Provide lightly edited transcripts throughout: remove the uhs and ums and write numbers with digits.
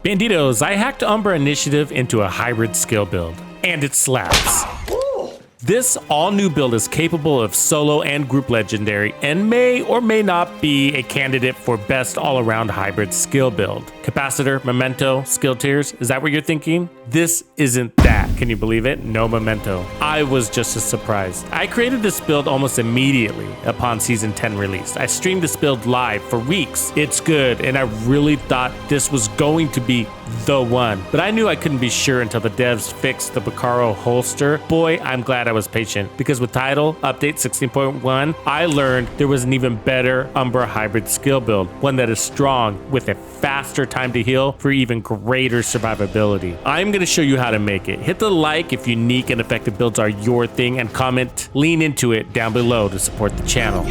Bandidos, I hacked Umbra Initiative into a hybrid skill build, and it slaps. This all-new build is capable of solo and group legendary and may or may not be a candidate for best all-around hybrid skill build. Capacitor, memento, skill tiers, is that what you're thinking? This isn't that. Can you believe it? No memento. I was just as surprised. I created this build almost immediately upon Season 10 release. I streamed this build live for weeks. It's good, and I really thought this was going to be the one. But I knew I couldn't be sure until the devs fixed the Bacaro holster. Boy, I'm glad I was patient, because with title update 16.1, I learned there was an even better Umbra hybrid skill build, one that is strong with a faster time to heal for even greater survivability. I'm going to show you how to make it. Hit the like if unique and effective builds are your thing, and comment lean into it down below to support the channel.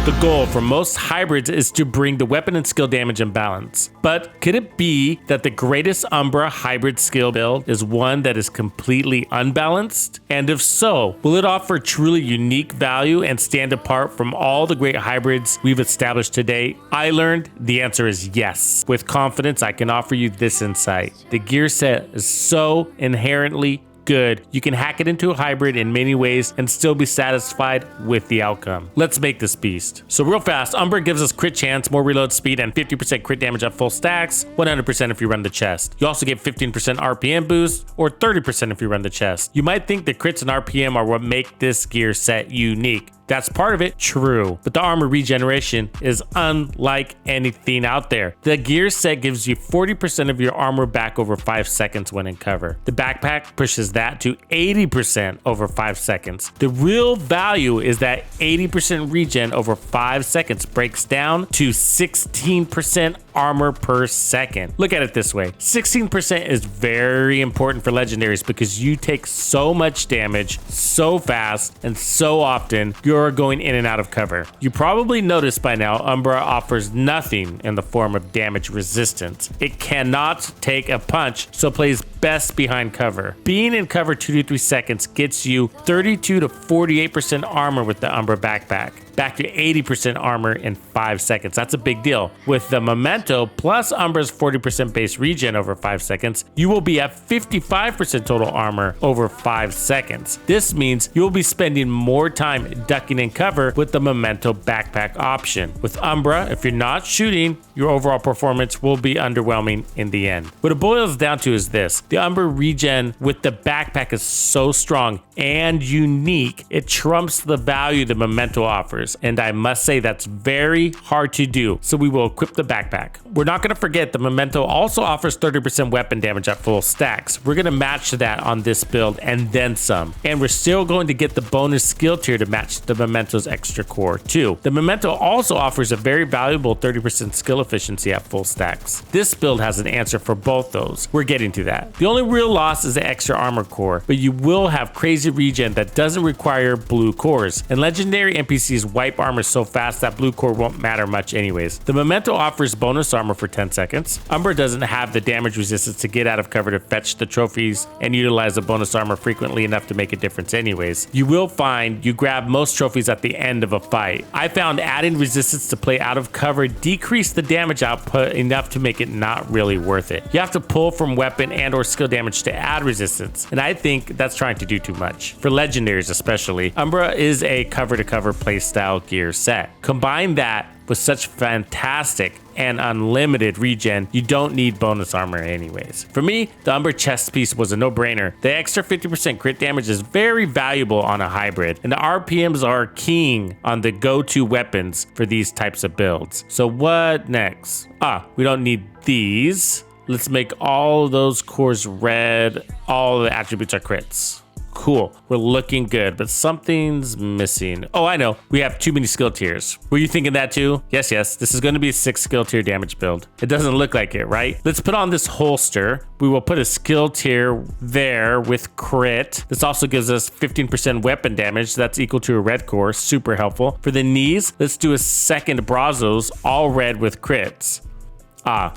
The goal for most hybrids is to bring the weapon and skill damage in balance. But could it be that the greatest Umbra hybrid skill build is one that is completely unbalanced? And if so, will it offer truly unique value and stand apart from all the great hybrids we've established today? I learned the answer is yes. With confidence, I can offer you this insight. The gear set is so inherently good, you can hack it into a hybrid in many ways and still be satisfied with the outcome. Let's make this beast. So real fast, Umbra gives us crit chance, more reload speed, and 50% crit damage at full stacks, 100% if you run the chest. You also get 15% RPM boost, or 30% if you run the chest. You might think the crits and RPM are what make this gear set unique. That's part of it, true, but the armor regeneration is unlike anything out there. The gear set gives you 40% of your armor back over 5 seconds when in cover. The backpack pushes that to 80% over 5 seconds. The real value is that 80% regen over 5 seconds breaks down to 16% armor per second. Look at it this way, 16% is very important for legendaries because you take so much damage so fast and so often you're going in and out of cover. You probably noticed by now Umbra offers nothing in the form of damage resistance. It cannot take a punch, so plays best behind cover. Being in cover 2 to 3 seconds gets you 32 to 48% armor with the Umbra backpack, back to 80% armor in 5 seconds. That's a big deal. With the memento plus Umbra's 40% base regen over 5 seconds, you will be at 55% total armor over 5 seconds. This means you will be spending more time ducking in cover with the memento backpack option. With Umbra, if you're not shooting, your overall performance will be underwhelming in the end. What it boils down to is this: the Umbra regen with the backpack is so strong and unique, it trumps the value the memento offers. And I must say that's very hard to do, so we will equip the backpack. We're not going to forget the memento also offers 30% weapon damage at full stacks. We're going to match that on this build and then some. And we're still going to get the bonus skill tier to match the memento's extra core too. The memento also offers a very valuable 30% skill efficiency at full stacks. This build has an answer for both those. We're getting to that. The only real loss is the extra armor core, but you will have crazy regen that doesn't require blue cores. And legendary NPCs wipe armor so fast that blue core won't matter much anyways. The memento offers bonus armor for 10 seconds. Umbra doesn't have the damage resistance to get out of cover to fetch the trophies and utilize the bonus armor frequently enough to make a difference anyways. You will find you grab most trophies at the end of a fight. I found adding resistance to play out of cover decreased the damage output enough to make it not really worth it. You have to pull from weapon and or skill damage to add resistance, and I think that's trying to do too much. For legendaries especially, Umbra is a cover-to-cover playstyle gear set. Combine that with such fantastic and unlimited regen, you don't need bonus armor anyways. For me, the Umbra chest piece was a no-brainer. The extra 50% crit damage is very valuable on a hybrid, and the RPMs are king on the go-to weapons for these types of builds. So what next? We don't need these. Let's make all those cores red. All the attributes are crits. Cool. We're looking good, but something's missing. Oh, I know. We have too many skill tiers. Were you thinking that too? Yes. This is going to be a 6 skill tier damage build. It doesn't look like it, right? Let's put on this holster. We will put a skill tier there with crit. This also gives us 15% weapon damage. That's equal to a red core. Super helpful. For the knees, let's do a second Brazos, all red with crits.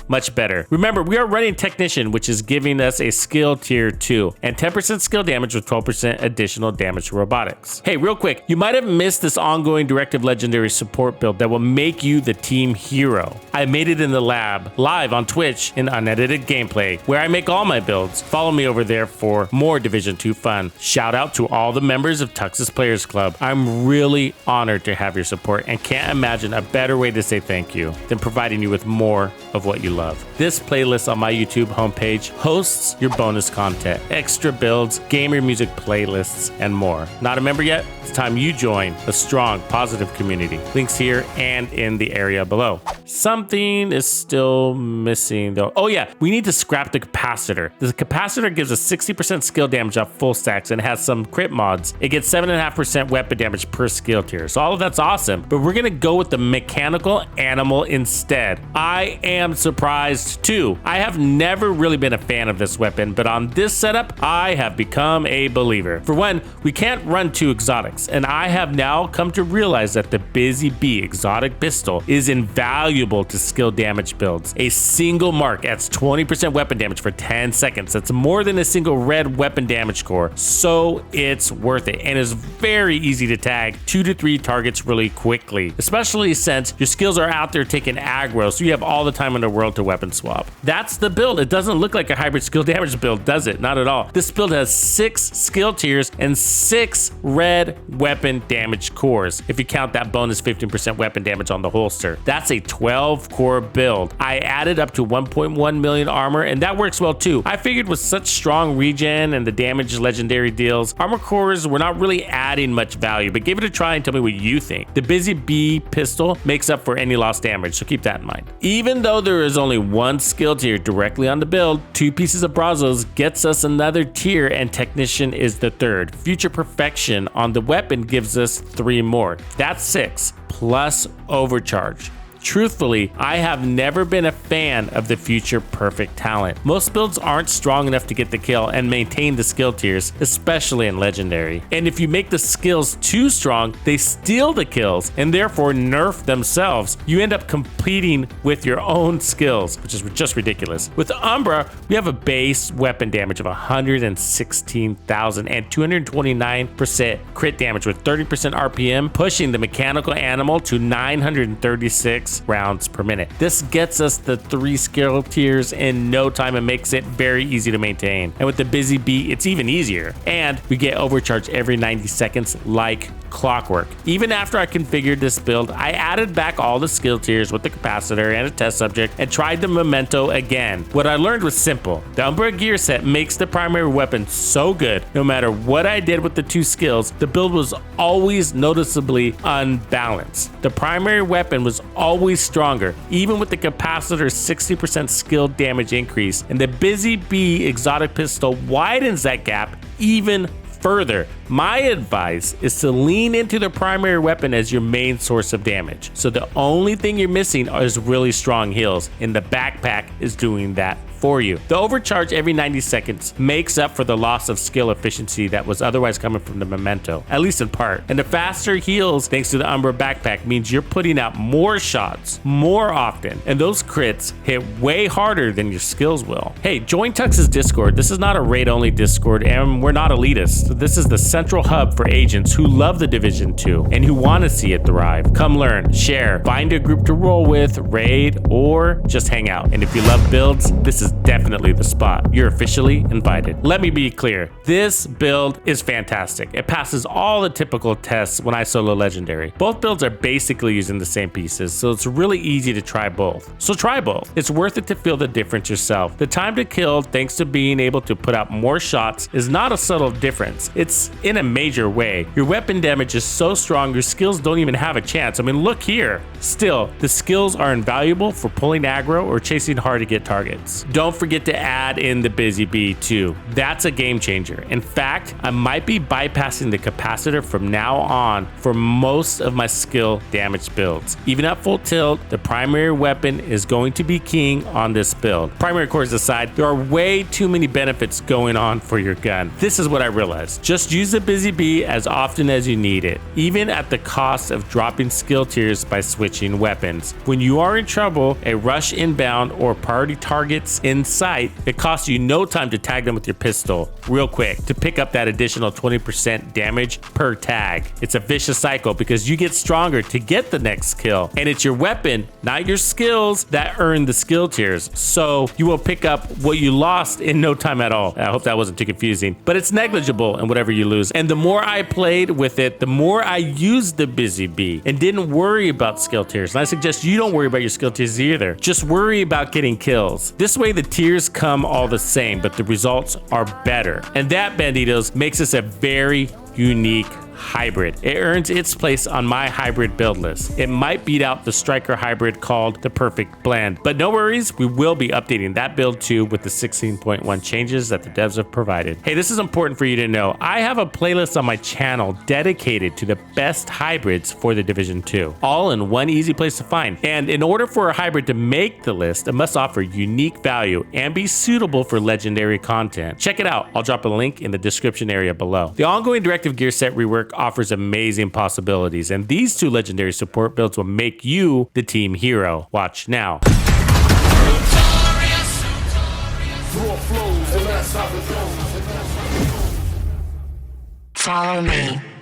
Much better. Remember, we are running Technician, which is giving us a skill tier 2 and 10% skill damage with 12% additional damage to robotics. Hey, real quick, you might have missed this ongoing Directive Legendary support build that will make you the team hero. I made it in the lab, live on Twitch in unedited gameplay, where I make all my builds. Follow me over there for more Division 2 fun. Shout out to all the members of Tux's Players Club. I'm really honored to have your support and can't imagine a better way to say thank you than providing you with more of what you love. This playlist on my YouTube homepage hosts your bonus content, extra builds, gamer music playlists, and more. Not a member yet? It's time you join a strong, positive community. Links here and in the area below. Something is still missing though. Oh yeah, we need to scrap the capacitor. The capacitor gives us 60% skill damage off full stacks and has some crit mods. It gets 7.5% weapon damage per skill tier. So all of that's awesome, but we're gonna go with the mechanical animal instead. I am surprised too. I have never really been a fan of this weapon, but on this setup, I have become a believer. For one, we can't run 2 exotics, and I have now come to realize that the Busy Bee exotic pistol is invaluable to skill damage builds. A single mark adds 20% weapon damage for 10 seconds. That's more than a single red weapon damage core, so it's worth it, and is very easy to tag 2 to 3 targets really quickly, especially since your skills are out there taking aggro, so you have all the time in the world to weapon swap. That's the build. It doesn't look like a hybrid skill damage build, does it? Not at all. This build has 6 skill tiers and 6 red weapon damage cores, if you count that bonus 15% weapon damage on the holster. That's a 12 core build. I added up to 1.1 million armor, and that works well too. I figured with such strong regen and the damage legendary deals, armor cores were not really adding much value, but give it a try and tell me what you think. The Busy Bee pistol makes up for any lost damage, so keep that in mind. Even though there is only 1 skill tier directly on the build, 2 pieces of Brazos gets us another tier, and Technician is the 3rd. Future Perfection on the weapon gives us 3 more. That's 6 plus Overcharge. Truthfully, I have never been a fan of the Future Perfect talent. Most builds aren't strong enough to get the kill and maintain the skill tiers, especially in Legendary. And if you make the skills too strong, they steal the kills and therefore nerf themselves. You end up competing with your own skills, which is just ridiculous. With Umbra, we have a base weapon damage of 116,000 and 229% crit damage with 30% RPM, pushing the mechanical animal to 936 rounds per minute. This gets us the 3 skill tiers in no time and makes it very easy to maintain. And with the Busy Bee, it's even easier. And we get overcharge every 90 seconds like clockwork. Even after I configured this build, I added back all the skill tiers with the capacitor and a test subject and tried the memento again. What I learned was simple. The Umbra gear set makes the primary weapon so good, no matter what I did with the 2 skills, the build was always noticeably unbalanced. The primary weapon was always stronger, even with the capacitor's 60% skill damage increase, and the Busy Bee exotic pistol widens that gap even further. My advice is to lean into the primary weapon as your main source of damage. So the only thing you're missing is really strong heals, and the backpack is doing that for you. The overcharge every 90 seconds makes up for the loss of skill efficiency that was otherwise coming from the memento, at least in part. And the faster heals thanks to the Umbra backpack means you're putting out more shots more often, and those crits hit way harder than your skills will. Hey, join Tux's Discord. This is not a raid-only Discord, and we're not elitist. This is the central hub for agents who love the Division 2 and who want to see it thrive. Come learn, share, find a group to roll with, raid, or just hang out. And if you love builds, this is definitely the spot. You're officially invited. Let me be clear. This build is fantastic. It passes all the typical tests when I solo Legendary. Both builds are basically using the same pieces, so it's really easy to try both. So try both. It's worth it to feel the difference yourself. The time to kill, thanks to being able to put out more shots, is not a subtle difference. It's in a major way. Your weapon damage is so strong, your skills don't even have a chance. I mean, look here. Still, the skills are invaluable for pulling aggro or chasing hard to get targets. Don't forget to add in the Busy Bee too. That's a game changer. In fact, I might be bypassing the capacitor from now on for most of my skill damage builds. Even at full tilt, the primary weapon is going to be king on this build. Primary cores aside, there are way too many benefits going on for your gun. This is what I realized. Just use the Busy Bee as often as you need it, even at the cost of dropping skill tiers by switching weapons. When you are in trouble, a rush inbound or priority targets in sight, it costs you no time to tag them with your pistol real quick to pick up that additional 20% damage per tag. It's a vicious cycle because you get stronger to get the next kill, and it's your weapon, not your skills, that earn the skill tiers. So you will pick up what you lost in no time at all. I hope that wasn't too confusing, but it's negligible in whatever you lose. And the more I played with it, the more I used the Busy Bee and didn't worry about skill tiers. And I suggest you don't worry about your skill tiers either. Just worry about getting kills. This way the tiers come all the same, but the results are better. And that, Bandidos, makes this a very unique hybrid. It earns its place on my hybrid build list. It might beat out the striker hybrid called the perfect blend, but no worries, we will be updating that build too with the 16.1 changes that the devs have provided. Hey, this is important for you to know. I have a playlist on my channel dedicated to the best hybrids for the Division 2, all in one easy place to find. And in order for a hybrid to make the list, it must offer unique value and be suitable for legendary content. Check it out. I'll drop a link in the description area below. The ongoing directive gear set rework offers amazing possibilities, and these two legendary support builds will make you the team hero. Watch now. Follow me.